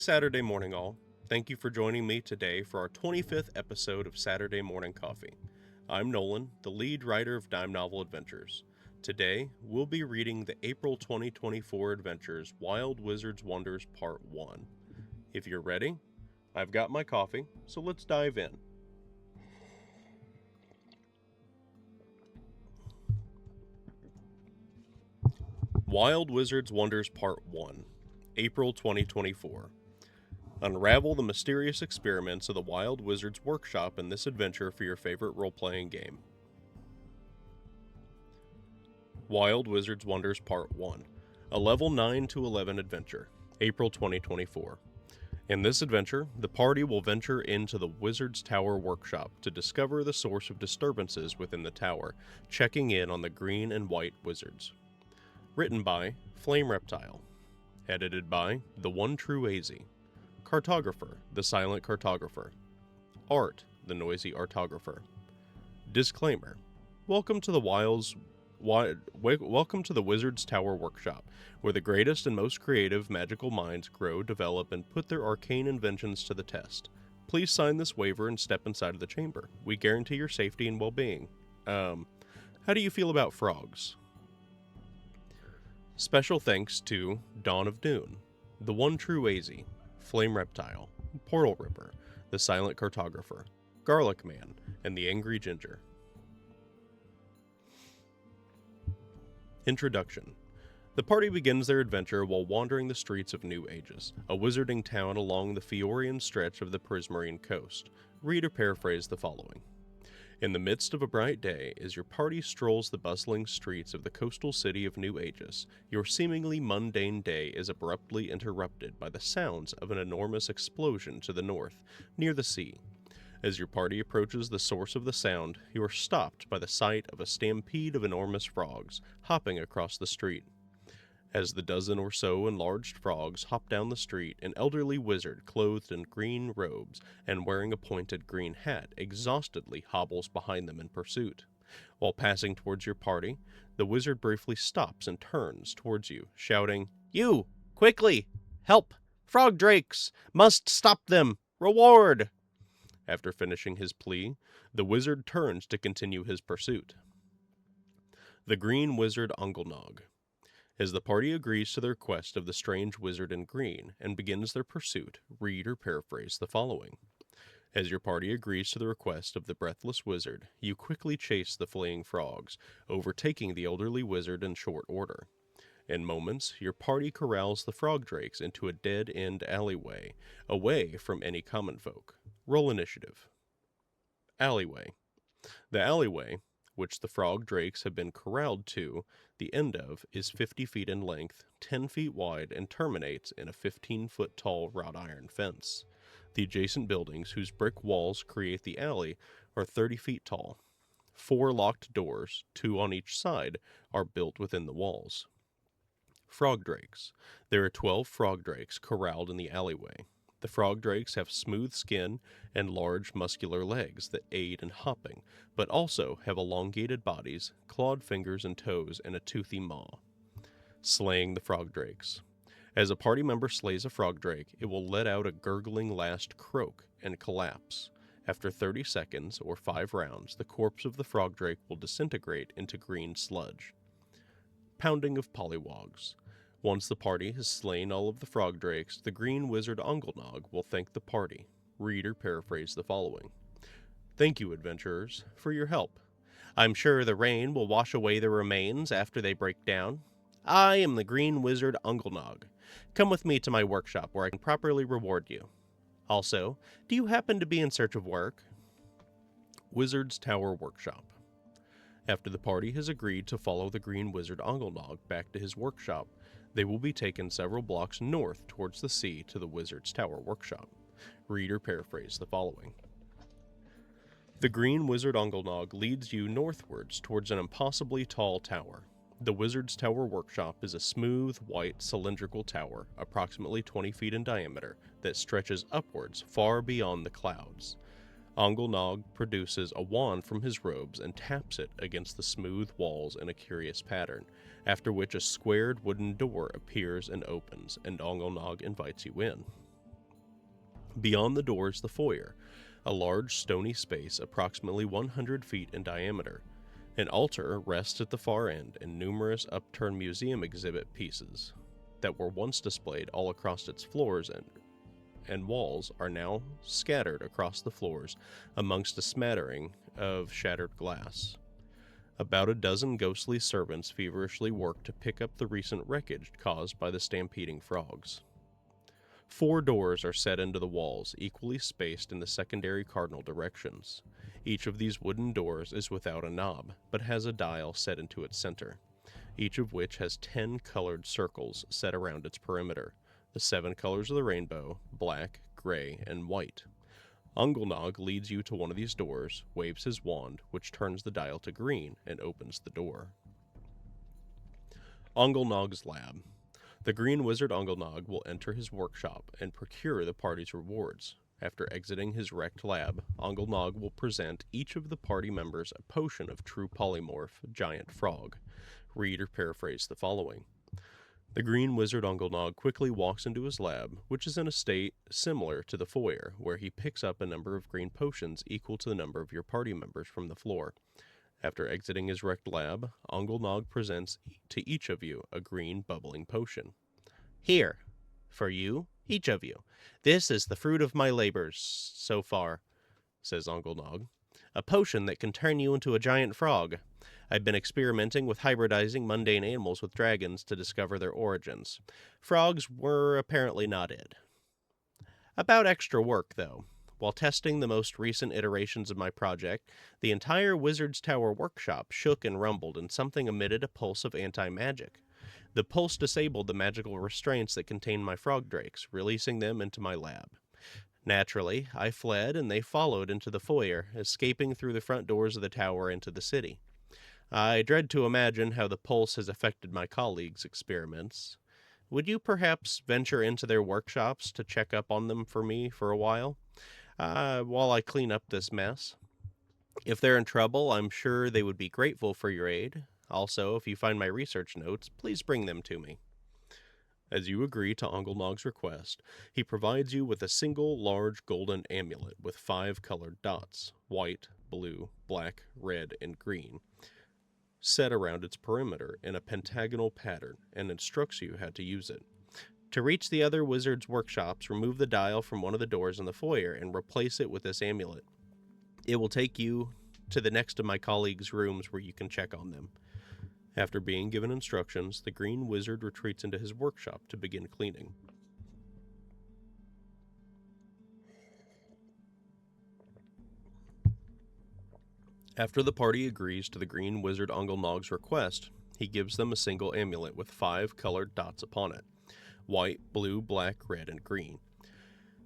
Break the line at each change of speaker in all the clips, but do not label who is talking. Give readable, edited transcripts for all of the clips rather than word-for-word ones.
Saturday morning, all. Thank you for joining me today for our 25th episode of Saturday Morning Coffee. I'm Nolan, the lead writer of Dime Novel Adventures. Today, we'll be reading the April 2024 adventures Wild Wizard's Wonders Part 1. If you're ready, I've got my coffee, so let's dive in. Wild Wizard's Wonders Part 1, April 2024. Unravel the mysterious experiments of the Wild Wizard's Workshop in this adventure for your favorite role-playing game. Wild Wizard's Wonders Part 1, a level 9 to 11 adventure, April 2024. In this adventure, the party will venture into the Wizard's Tower Workshop to discover the source of disturbances within the tower, checking in on the green and white wizards. Written by Flame Reptile. Edited by The One True AZ. Cartographer, the silent cartographer. Art, the noisy artographer. Disclaimer: Welcome to the Wizard's Tower Workshop, where the greatest and most creative magical minds grow, develop, and put their arcane inventions to the test. Please sign this waiver and step inside of the chamber. We guarantee your safety and well-being. How do you feel about frogs? Special thanks to Dawn of Dune, The One True AZ, Flame Reptile, Portal Ripper, The Silent Cartographer, Garlic Man, and The Angry Ginger. Introduction. The party begins their adventure while wandering the streets of New Aegis, a wizarding town along the Fiorian stretch of the Prismarine coast. Read or paraphrase the following. In the midst of a bright day, as your party strolls the bustling streets of the coastal city of New Aegis, your seemingly mundane day is abruptly interrupted by the sounds of an enormous explosion to the north, near the sea. As your party approaches the source of the sound, you are stopped by the sight of a stampede of enormous frogs hopping across the street. As the dozen or so enlarged frogs hop down the street, an elderly wizard clothed in green robes and wearing a pointed green hat exhaustedly hobbles behind them in pursuit. While passing towards your party, the wizard briefly stops and turns towards you, shouting, "You! Quickly! Help! Frog drakes! Must stop them! Reward!" After finishing his plea, the wizard turns to continue his pursuit. The Green Wizard Unglenog. As the party agrees to the request of the strange wizard in green and begins their pursuit, read or paraphrase the following. As your party agrees to the request of the breathless wizard, you quickly chase the fleeing frogs, overtaking the elderly wizard in short order. In moments, your party corrals the frog drakes into a dead-end alleyway, away from any common folk. Roll initiative. Alleyway. The alleyway, which the frog drakes have been corralled to the end of, is 50 feet in length, 10 feet wide, and terminates in a 15-foot tall wrought iron fence. The adjacent buildings, whose brick walls create the alley, are 30 feet tall. 4 locked doors, 2 on each side, are built within the walls. Frog drakes. There are 12 frog drakes corralled in the alleyway. The frog drakes have smooth skin and large muscular legs that aid in hopping, but also have elongated bodies, clawed fingers and toes, and a toothy maw. Slaying the frog drakes. As a party member slays a frog drake, it will let out a gurgling last croak and collapse. After 30 seconds, or 5 rounds, the corpse of the frog drake will disintegrate into green sludge. Pounding of pollywogs. Once the party has slain all of the frog drakes, the Green Wizard Unglenog will thank the party. Read or paraphrase the following. Thank you, adventurers, for your help. I'm sure the rain will wash away the remains after they break down. I am the Green Wizard Unglenog. Come with me to my workshop where I can properly reward you. Also, do you happen to be in search of work? Wizard's Tower Workshop. After the party has agreed to follow the Green Wizard Unglenog back to his workshop, they will be taken several blocks north towards the sea to the Wizard's Tower Workshop. Read or paraphrase the following. The Green Wizard Unglenog leads you northwards towards an impossibly tall tower. The Wizard's Tower Workshop is a smooth, white, cylindrical tower, approximately 20 feet in diameter, that stretches upwards far beyond the clouds. Unglenog produces a wand from his robes and taps it against the smooth walls in a curious pattern, after which a squared wooden door appears and opens, and Unglenog invites you in. Beyond the door is the foyer, a large stony space approximately 100 feet in diameter. An altar rests at the far end, and numerous upturned museum exhibit pieces that were once displayed all across its floors and walls are now scattered across the floors amongst a smattering of shattered glass. About a dozen ghostly servants feverishly work to pick up the recent wreckage caused by the stampeding frogs. 4 doors are set into the walls, equally spaced in the secondary cardinal directions. Each of these wooden doors is without a knob, but has a dial set into its center, each of which has 10 colored circles set around its perimeter, the 7 colors of the rainbow: black, gray, and white. Unglenog leads you to one of these doors, waves his wand, which turns the dial to green, and opens the door. Unglenog's Lab. The Green Wizard Unglenog will enter his workshop and procure the party's rewards. After exiting his wrecked lab, Unglenog will present each of the party members a potion of true polymorph giant frog. Read or paraphrase the following. The Green Wizard Unglenog quickly walks into his lab, which is in a state similar to the foyer, where he picks up a number of green potions equal to the number of your party members from the floor. After exiting his wrecked lab, Unglenog presents to each of you a green bubbling potion. Here, for you, each of you. This is the fruit of my labors so far, says Unglenog. A potion that can turn you into a giant frog. I've been experimenting with hybridizing mundane animals with dragons to discover their origins. Frogs were apparently not it. About extra work, though. While testing the most recent iterations of my project, the entire Wizard's Tower workshop shook and rumbled, and something emitted a pulse of anti-magic. The pulse disabled the magical restraints that contained my frog drakes, releasing them into my lab. Naturally, I fled, and they followed into the foyer, escaping through the front doors of the tower into the city. I dread to imagine how the pulse has affected my colleagues' experiments. Would you perhaps venture into their workshops to check up on them for me for a while I clean up this mess? If they're in trouble, I'm sure they would be grateful for your aid. Also, if you find my research notes, please bring them to me. As you agree to Unglenog's request, he provides you with a single large golden amulet with 5 colored dots, white, blue, black, red, and green, set around its perimeter in a pentagonal pattern, and instructs you how to use it. To reach the other wizards' workshops, remove the dial from one of the doors in the foyer and replace it with this amulet. It will take you to the next of my colleagues' rooms where you can check on them. After being given instructions, the Green Wizard retreats into his workshop to begin cleaning. After the party agrees to the Green Wizard Unglenog's request, he gives them a single amulet with 5 colored dots upon it: white, blue, black, red, and green.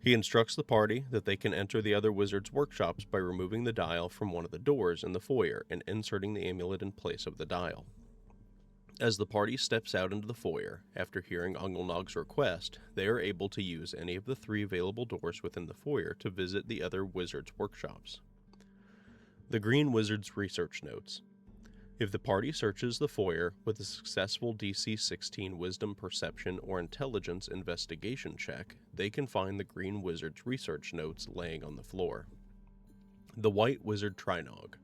He instructs the party that they can enter the other wizards' workshops by removing the dial from one of the doors in the foyer and inserting the amulet in place of the dial. As the party steps out into the foyer, after hearing Unglenog's request, they are able to use any of the 3 available doors within the foyer to visit the other wizards' workshops. The Green Wizard's Research Notes. If the party searches the foyer with a successful DC 16 Wisdom, Perception, or Intelligence investigation check, they can find the Green Wizard's research notes laying on the floor. The White Wizard Trinog.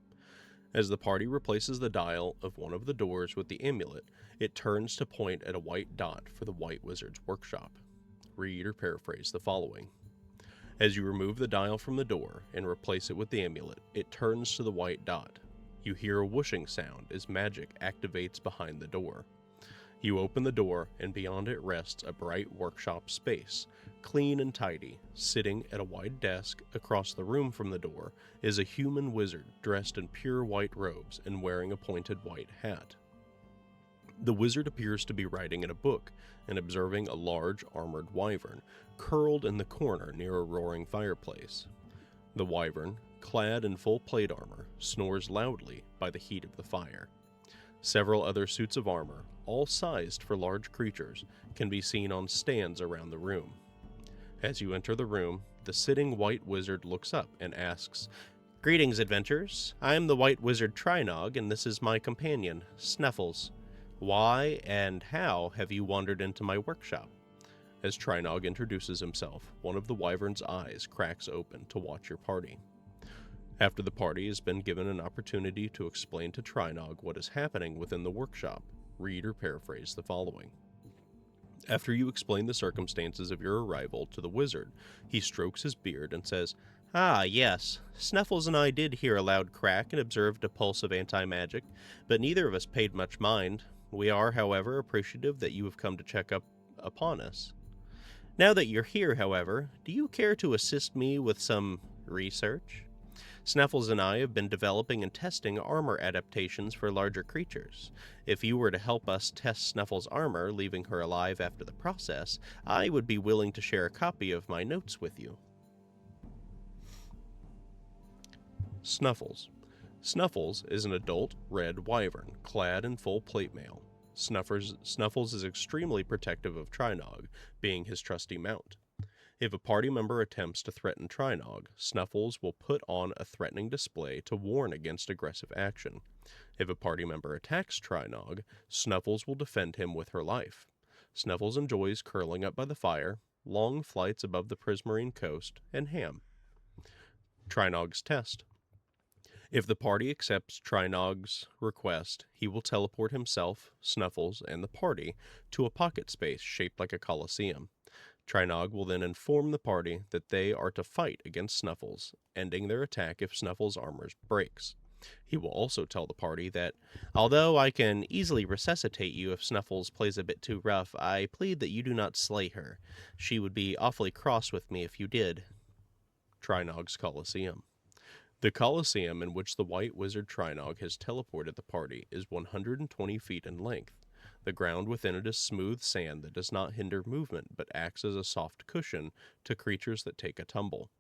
As the party replaces the dial of one of the doors with the amulet, it turns to point at a white dot for the White Wizard's workshop. Read or paraphrase the following. As you remove the dial from the door and replace it with the amulet, it turns to the white dot. You hear a whooshing sound as magic activates behind the door. You open the door, and beyond it rests a bright workshop space, clean and tidy. Sitting at a wide desk across the room from the door is a human wizard dressed in pure white robes and wearing a pointed white hat. The wizard appears to be writing in a book and observing a large armored wyvern curled in the corner near a roaring fireplace. The wyvern, clad in full plate armor, snores loudly by the heat of the fire. Several other suits of armor, all sized for large creatures, can be seen on stands around the room. As you enter the room, the sitting white wizard looks up and asks, "Greetings, adventurers. I am the White Wizard Trinog, and this is my companion, Snuffles. Why and how have you wandered into my workshop?" As Trinog introduces himself, one of the wyvern's eyes cracks open to watch your party. After the party has been given an opportunity to explain to Trinog what is happening within the workshop, read or paraphrase the following. After you explain the circumstances of your arrival to the wizard, he strokes his beard and says, "Ah, yes, Snuffles and I did hear a loud crack and observed a pulse of anti-magic, but neither of us paid much mind. We are, however, appreciative that you have come to check up upon us. Now that you're here, however, do you care to assist me with some research? Snuffles and I have been developing and testing armor adaptations for larger creatures. If you were to help us test Snuffles' armor, leaving her alive after the process, I would be willing to share a copy of my notes with you." Snuffles. Snuffles is an adult red wyvern, clad in full plate mail. Snuffles is extremely protective of Trinog, being his trusty mount. If a party member attempts to threaten Trinog, Snuffles will put on a threatening display to warn against aggressive action. If a party member attacks Trinog, Snuffles will defend him with her life. Snuffles enjoys curling up by the fire, long flights above the Prismarine coast, and ham. Trinog's test. If the party accepts Trinog's request, he will teleport himself, Snuffles, and the party to a pocket space shaped like a coliseum. Trinog will then inform the party that they are to fight against Snuffles, ending their attack if Snuffles' armor breaks. He will also tell the party that, although I can easily resuscitate you if Snuffles plays a bit too rough, I plead that you do not slay her. She would be awfully cross with me if you did. Trinog's Coliseum. The Coliseum in which the White Wizard Trinog has teleported the party is 120 feet in length. The ground within it is smooth sand that does not hinder movement but acts as a soft cushion to creatures that take a tumble.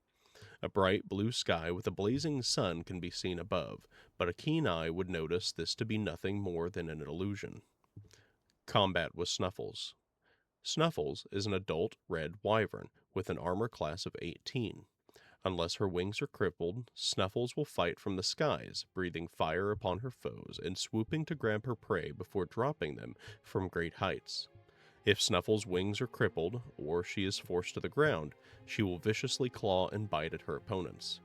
A bright blue sky with a blazing sun can be seen above, but a keen eye would notice this to be nothing more than an illusion. Combat with Snuffles. Snuffles is an adult red wyvern with an armor class of 18. Unless her wings are crippled, Snuffles will fight from the skies, breathing fire upon her foes and swooping to grab her prey before dropping them from great heights. If Snuffles' wings are crippled, or she is forced to the ground, she will viciously claw and bite at her opponents.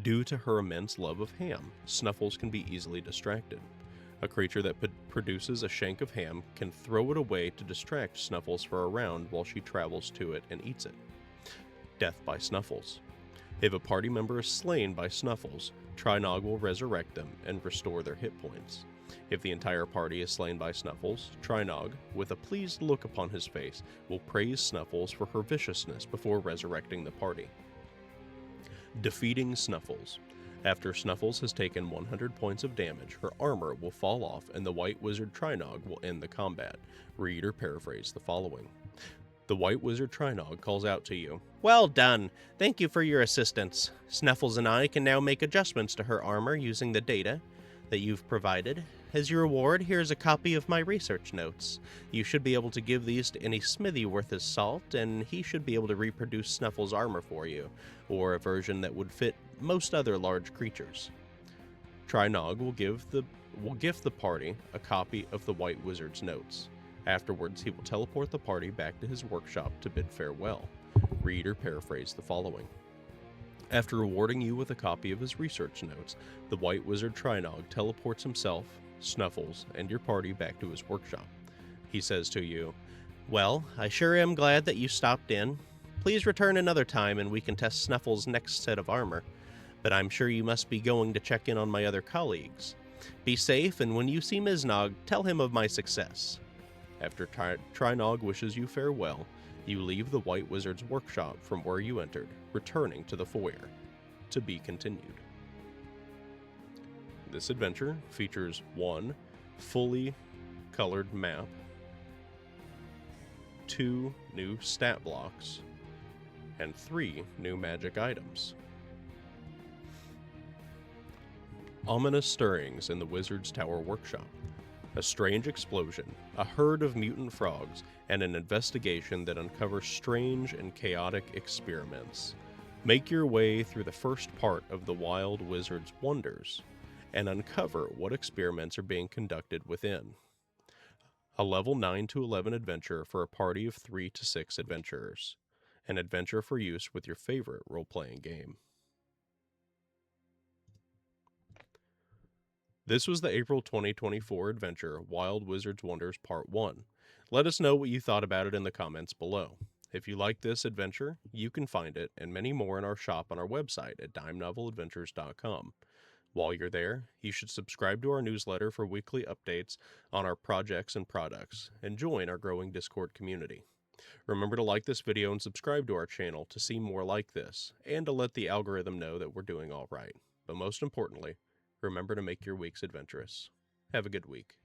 Due to her immense love of ham, Snuffles can be easily distracted. A creature that produces a shank of ham can throw it away to distract Snuffles for a round while she travels to it and eats it. Death by Snuffles. If a party member is slain by Snuffles, Trinog will resurrect them and restore their hit points. If the entire party is slain by Snuffles, Trinog, with a pleased look upon his face, will praise Snuffles for her viciousness before resurrecting the party. Defeating Snuffles. After Snuffles has taken 100 points of damage, her armor will fall off and the White Wizard Trinog will end the combat. Read or paraphrase the following. The White Wizard Trinog calls out to you, "Well done! Thank you for your assistance. Snuffles and I can now make adjustments to her armor using the data that you've provided. As your reward, here's a copy of my research notes. You should be able to give these to any smithy worth his salt, and he should be able to reproduce Snuffles' armor for you, or a version that would fit most other large creatures." Trinog will gift the party a copy of the White Wizard's notes. Afterwards, he will teleport the party back to his workshop to bid farewell. Read or paraphrase the following. After rewarding you with a copy of his research notes, the White Wizard Trinog teleports himself, Snuffles, and your party back to his workshop. He says to you, "Well, I sure am glad that you stopped in. Please return another time and we can test Snuffles' next set of armor. But I'm sure you must be going to check in on my other colleagues. Be safe, and when you see Miznog, tell him of my success." After Trinog wishes you farewell, you leave the White Wizard's workshop from where you entered, returning to the foyer. To be continued. This adventure features 1 fully colored map, 2 new stat blocks, and 3 new magic items. Ominous stirrings in the Wizard's Tower workshop. A strange explosion, a herd of mutant frogs, and an investigation that uncovers strange and chaotic experiments. Make your way through the first part of the Wild Wizard's wonders and uncover what experiments are being conducted within. A level 9 to 11 adventure for a party of 3 to 6 adventurers. An adventure for use with your favorite role-playing game. This was the April 2024 adventure, Wild Wizard's Wonders Part 1. Let us know what you thought about it in the comments below. If you like this adventure, you can find it and many more in our shop on our website at dimenoveladventures.com. While you're there, you should subscribe to our newsletter for weekly updates on our projects and products, and join our growing Discord community. Remember to like this video and subscribe to our channel to see more like this, and to let the algorithm know that we're doing all right. But most importantly, remember to make your weeks adventurous. Have a good week.